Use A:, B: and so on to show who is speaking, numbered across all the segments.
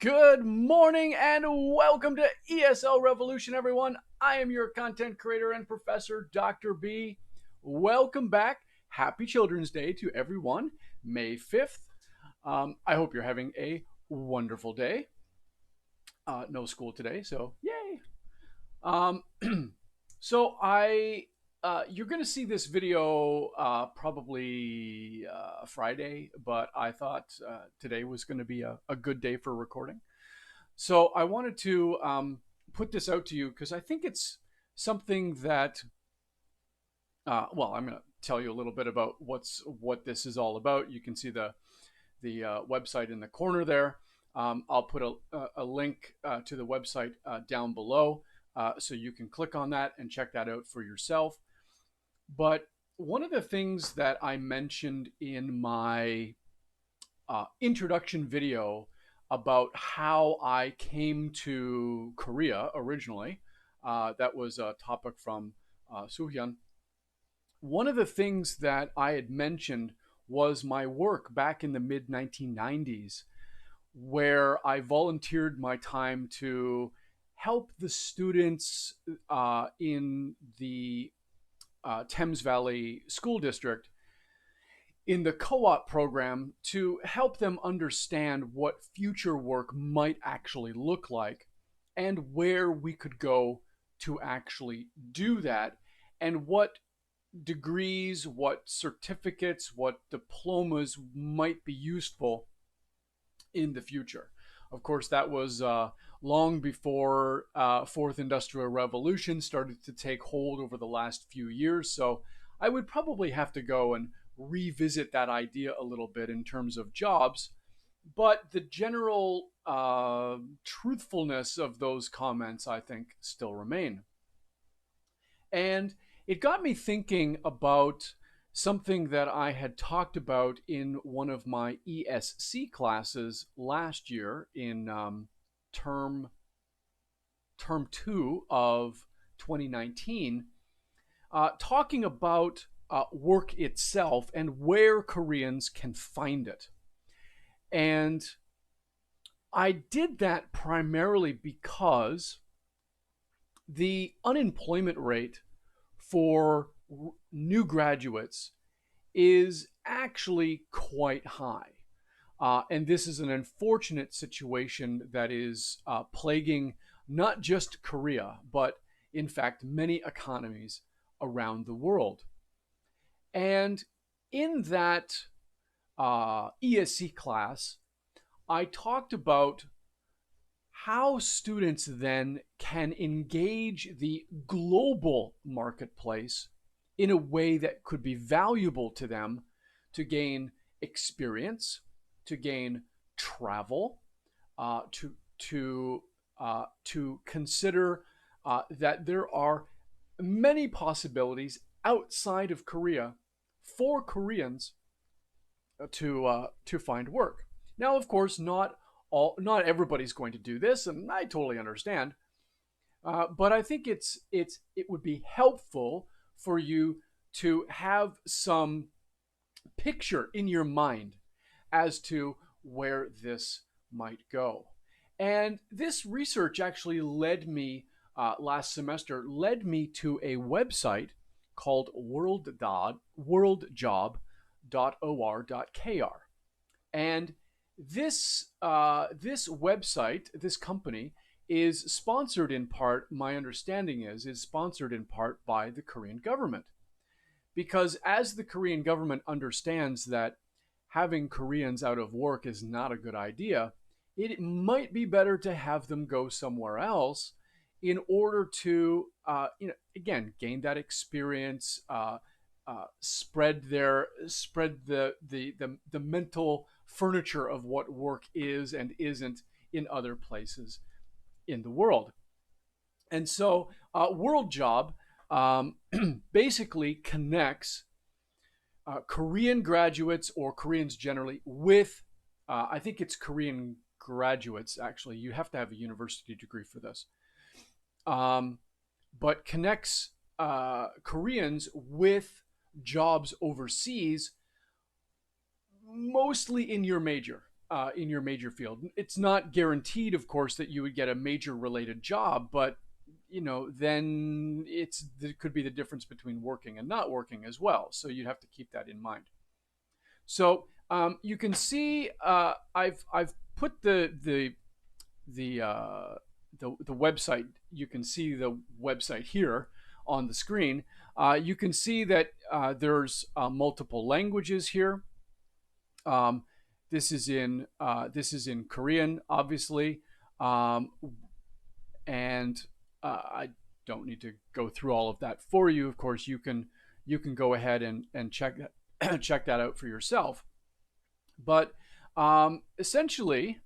A: Good morning and welcome to ESL Revolution, everyone. I am your content creator and professor, Dr. B. Welcome back. Happy Children's Day to everyone, May 5th. I hope you're having a wonderful day. No school today, so yay. Um, you're going to see this video probably Friday, but I thought today was going to be a good day for recording. So I wanted to put this out to you because I think it's something that, I'm going to tell you a little bit about what this is all about. You can see the website in the corner there. I'll put a link to the website down below so you can click on that and check that out for yourself. But one of the things that I mentioned in my introduction video about how I came to Korea originally, that was a topic from Suhyun. One of the things that I had mentioned was my work back in the mid 1990s, where I volunteered my time to help the students in the Thames Valley School District in the co-op program to help them understand what future work might actually look like and where we could go to actually do that, and what degrees, what certificates, what diplomas might be useful in the future. Of course, that was long before Fourth Industrial Revolution started to take hold over the last few years. So I would probably have to go and revisit that idea a little bit in terms of jobs. But the general truthfulness of those comments, I think, still remain. And it got me thinking about something that I had talked about in one of my ESC classes last year in term 2 of 2019, talking about work itself and where Koreans can find it. And I did that primarily because the unemployment rate for new graduates is actually quite high. And this is an unfortunate situation that is plaguing not just Korea, but in fact, many economies around the world. And in that ESC class, I talked about how students then can engage the global marketplace in a way that could be valuable to them to gain experience, to gain travel, to consider that there are many possibilities outside of Korea for Koreans to find work. Now, of course, not everybody's going to do this, and I totally understand. But I think it would be helpful for you to have some picture in your mind as to where this might go. And this research actually led me last semester to a website called worldjob.or.kr. And this website, this company, is sponsored in part, my understanding is sponsored in part by the Korean government. Because as the Korean government understands that having Koreans out of work is not a good idea, it might be better to have them go somewhere else in order to, again, gain that experience, spread the mental furniture of what work is and isn't in other places in the world. And so World Job basically connects Korean graduates or Koreans generally with, I think it's Korean graduates actually. You have to have a university degree for this. But connects Koreans with jobs overseas, mostly in your major. in your major field. It's not guaranteed, of course, that you would get a major related job, but then it could be the difference between working and not working as well. So you'd have to keep that in mind. So you can see I've put the the website. You can see the website here on the screen. You can see that there's multiple languages here. Um, this is in Korean, obviously, um, and I don't need to go through all of that for you. Of course, you can go ahead and check that check that out for yourself. But essentially,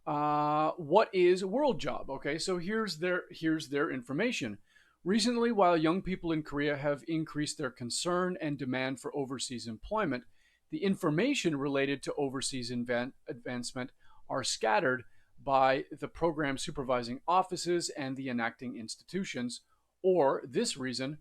A: what is World Job? Okay, so here's their information. Recently, while young people in Korea have increased their concern and demand for overseas employment, the information related to overseas advancement are scattered by the program supervising offices and the enacting institutions, or this reason,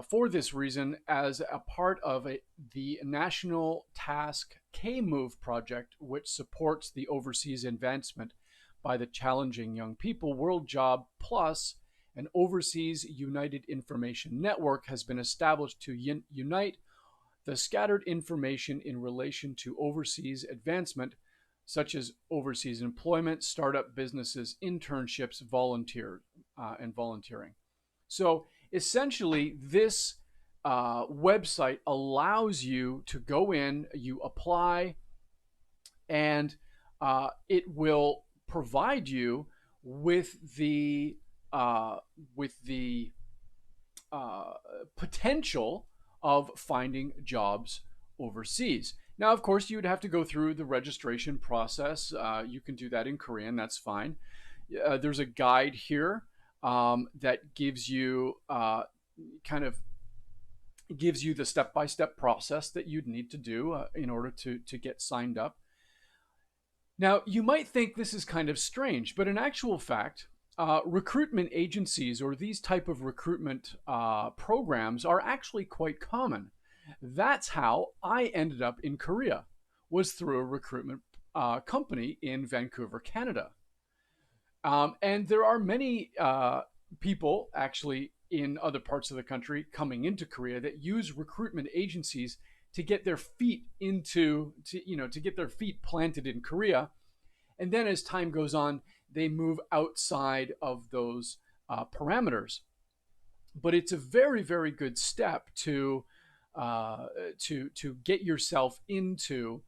A: for this reason, as a part of the National Task K Move project, which supports the overseas advancement by the challenging young people, World Job Plus, an overseas united information network, has been established to unite the scattered information in relation to overseas advancement, such as overseas employment, startup businesses, internships, and volunteering. So essentially, this website allows you to go in, you apply, and it will provide you with the uh, with the potential of finding jobs overseas. Now, of course, you'd have to go through the registration process. You can do that in Korean, that's fine. There's a guide here that gives you kind of gives you the step-by-step process that you'd need to do in order to get signed up. Now, you might think this is kind of strange, but in actual fact, recruitment agencies or these type of recruitment programs are actually quite common. That's how I ended up in Korea, was through a recruitment company in Vancouver, Canada. And there are many people actually in other parts of the country coming into Korea that use recruitment agencies to get their feet to get their feet planted in Korea. And then as time goes on, they move outside of those parameters. But it's a very, very good step to get yourself into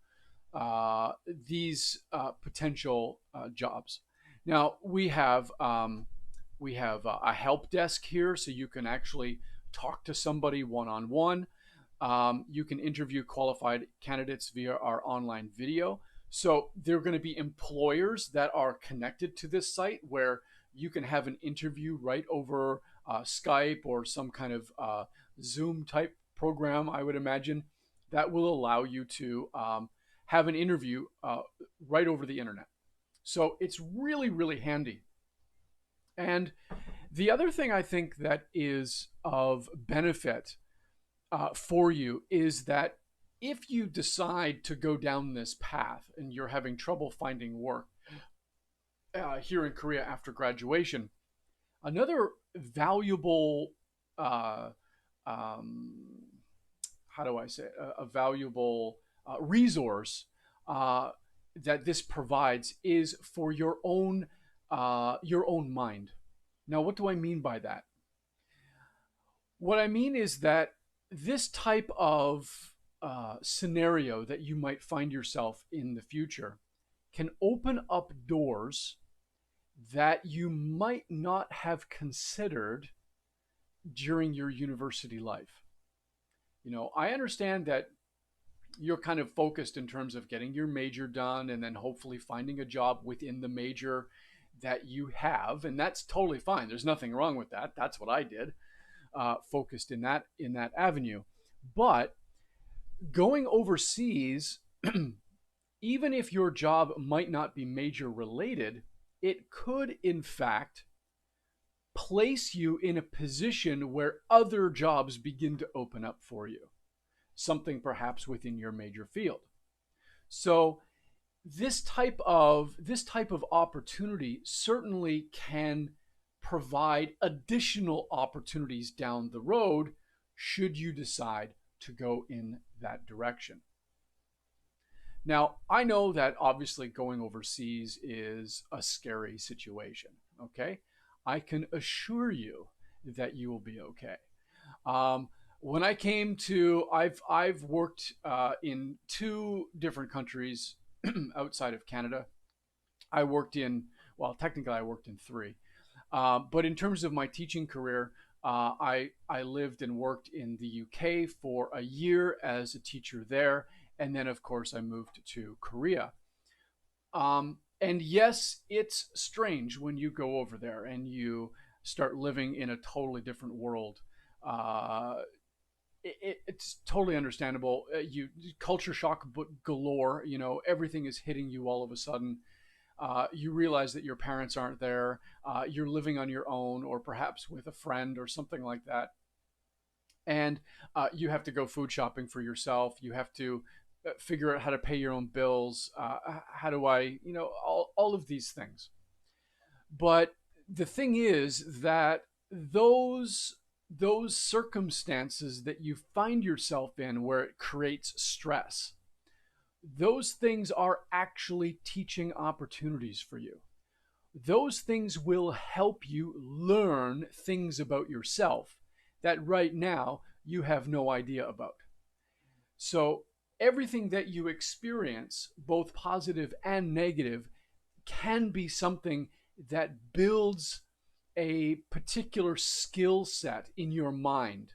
A: these potential jobs. Now we have a help desk here, so you can actually talk to somebody one on one. You can interview qualified candidates via our online video. So there are going to be employers that are connected to this site where you can have an interview right over Skype or some kind of Zoom type program, I would imagine, that will allow you to have an interview right over the internet. So it's really, really handy. And the other thing I think that is of benefit for you is that if you decide to go down this path and you're having trouble finding work here in Korea after graduation, another valuable, uh, um, how do I say, it? A valuable resource that this provides is for your own mind. Now, what do I mean by that? What I mean is that this type of scenario that you might find yourself in the future can open up doors that you might not have considered during your university life. I understand that you're kind of focused in terms of getting your major done and then hopefully finding a job within the major that you have, and that's totally fine. There's nothing wrong with that. That's what I did, focused in that avenue. But going overseas, even if your job might not be major related, it could in fact place you in a position where other jobs begin to open up for you, something perhaps within your major field. So this type of opportunity certainly can provide additional opportunities down the road should you decide to go in that direction. Now, I know that obviously going overseas is a scary situation, okay? I can assure you that you will be okay. Um, when I came to, I've worked in two different countries outside of Canada. I worked in, well, technically I worked in three, but in terms of my teaching career, I lived and worked in the UK for a year as a teacher there, and then of course I moved to Korea. And yes, it's strange when you go over there and you start living in a totally different world. Uh, it's totally understandable. You culture shock galore. You know, everything is hitting you all of a sudden. You realize that your parents aren't there. You're living on your own, or perhaps with a friend or something like that. And you have to go food shopping for yourself. You have to figure out how to pay your own bills. How do I, all of these things. But the thing is that those circumstances that you find yourself in where it creates stress, those things are actually teaching opportunities for you. Those things will help you learn things about yourself that right now you have no idea about. So, everything that you experience, both positive and negative, can be something that builds a particular skill set in your mind,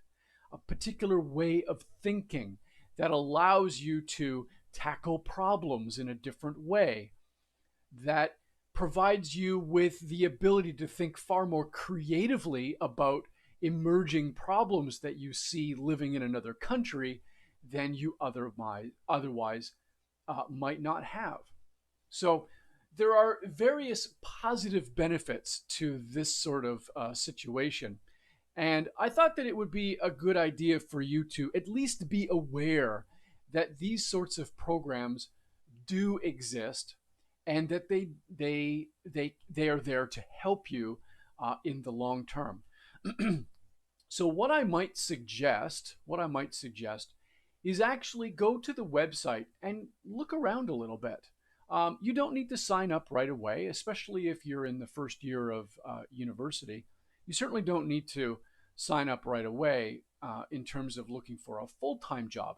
A: a particular way of thinking that allows you to tackle problems in a different way, that provides you with the ability to think far more creatively about emerging problems that you see living in another country than you otherwise might not have. So there are various positive benefits to this sort of situation. And I thought that it would be a good idea for you to at least be aware that these sorts of programs do exist and that they are there to help you in the long term. So what I might suggest is actually go to the website and look around a little bit. You don't need to sign up right away, especially if you're in the first year of university. You certainly don't need to sign up right away in terms of looking for a full-time job.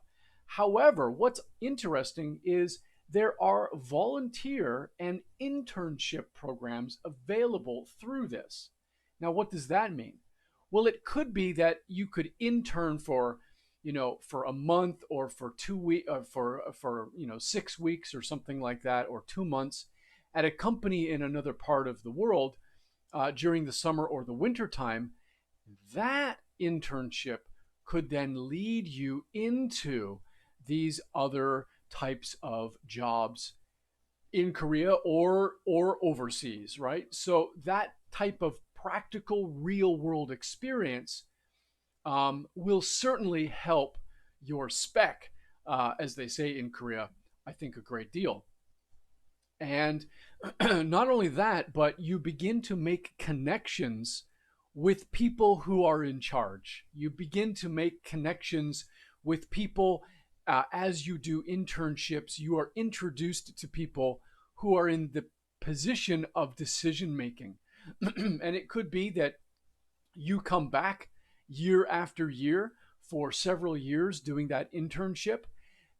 A: However, what's interesting is there are volunteer and internship programs available through this. Now, what does that mean? Well, it could be that you could intern for a month or for 2 weeks, for 6 weeks or something like that, or 2 months at a company in another part of the world during the summer or the winter time. That internship could then lead you into these other types of jobs in Korea or overseas, right? So that type of practical real world experience will certainly help your spec, as they say in Korea, I think a great deal. And not only that, but you begin to make connections with people who are in charge. You begin to make connections with people as you do internships. You are introduced to people who are in the position of decision making. And it could be that you come back year after year for several years doing that internship,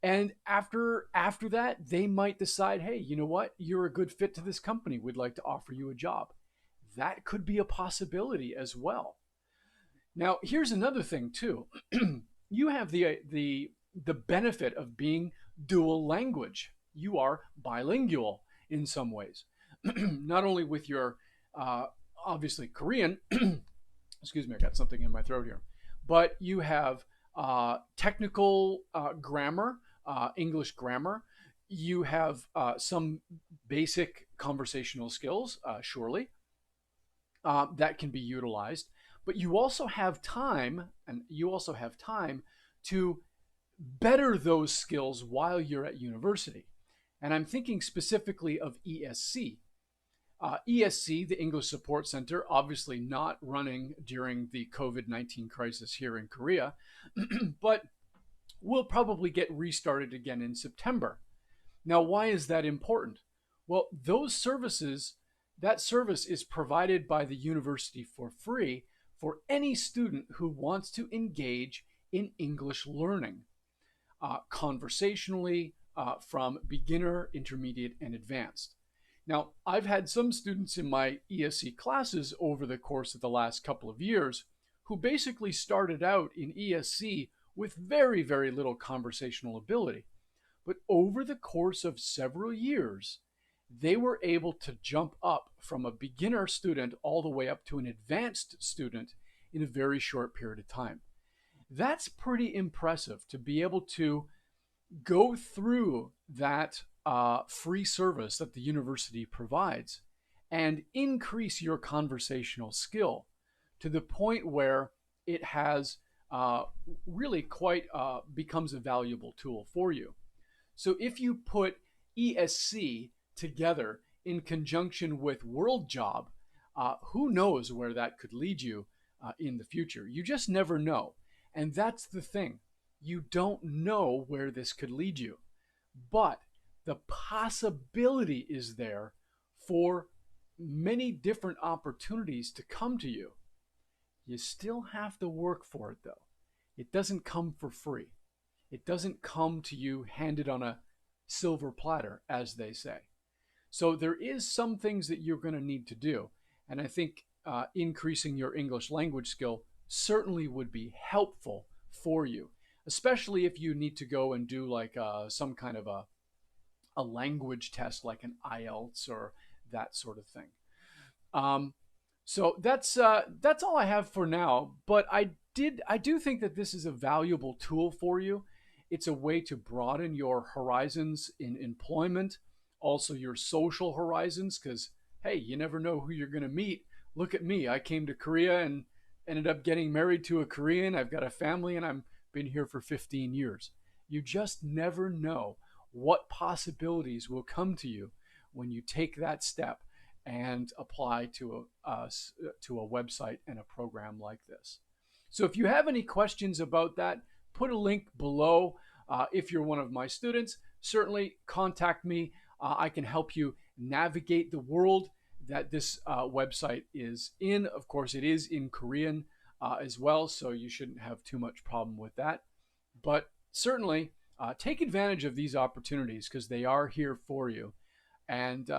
A: and after that they might decide, hey, you know what, you're a good fit to this company, we'd like to offer you a job. That could be a possibility as well. Now, here's another thing too. You have the benefit of being dual language. You are bilingual in some ways. Not only with your obviously Korean, excuse me, I got something in my throat here, but you have technical grammar, English grammar. You have some basic conversational skills, surely, that can be utilized. But you also have time, to better those skills while you're at university. And I'm thinking specifically of ESC. ESC, the English Support Center, obviously not running during the COVID-19 crisis here in Korea, but will probably get restarted again in September. Now, why is that important? Well, that service is provided by the university for free for any student who wants to engage in English learning conversationally from beginner, intermediate, and advanced. Now, I've had some students in my ESC classes over the course of the last couple of years who basically started out in ESC with very, very little conversational ability. But over the course of several years, they were able to jump up from a beginner student all the way up to an advanced student in a very short period of time. That's pretty impressive to be able to go through that free service that the university provides and increase your conversational skill to the point where it has really quite becomes a valuable tool for you. So if you put ESC together in conjunction with World Job, who knows where that could lead you in the future? You just never know. And that's the thing. You don't know where this could lead you. But the possibility is there for many different opportunities to come to you. You still have to work for it, though. It doesn't come for free. It doesn't come to you handed on a silver platter, as they say. So there is some things that you're going to need to do. And I think increasing your English language skill certainly would be helpful for you, especially if you need to go and do like some kind of a language test like an IELTS or that sort of thing. So that's all I have for now. But I do think that this is a valuable tool for you. It's a way to broaden your horizons in employment, also your social horizons, because hey, you never know who you're going to meet. Look at me. I came to Korea and ended up getting married to a Korean. I've got a family and I've been here for 15 years. You just never know what possibilities will come to you when you take that step and apply to a website and a program like this. So if you have any questions about that, put a link below. If you're one of my students, certainly contact me. I can help you navigate the world that this website is in. Of course, it is in Korean as well, so you shouldn't have too much problem with that. But certainly take advantage of these opportunities because they are here for you. And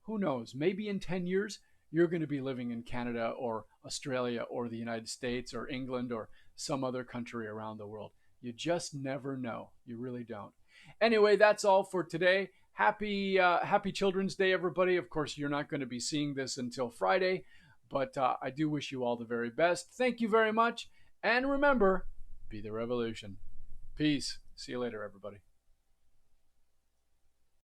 A: who knows, maybe in 10 years, you're going to be living in Canada or Australia or the United States or England or some other country around the world. You just never know. You really don't. Anyway, that's all for today. Happy Children's Day, everybody. Of course, you're not going to be seeing this until Friday, but I do wish you all the very best. Thank you very much. And remember, be the revolution. Peace. See you later, everybody.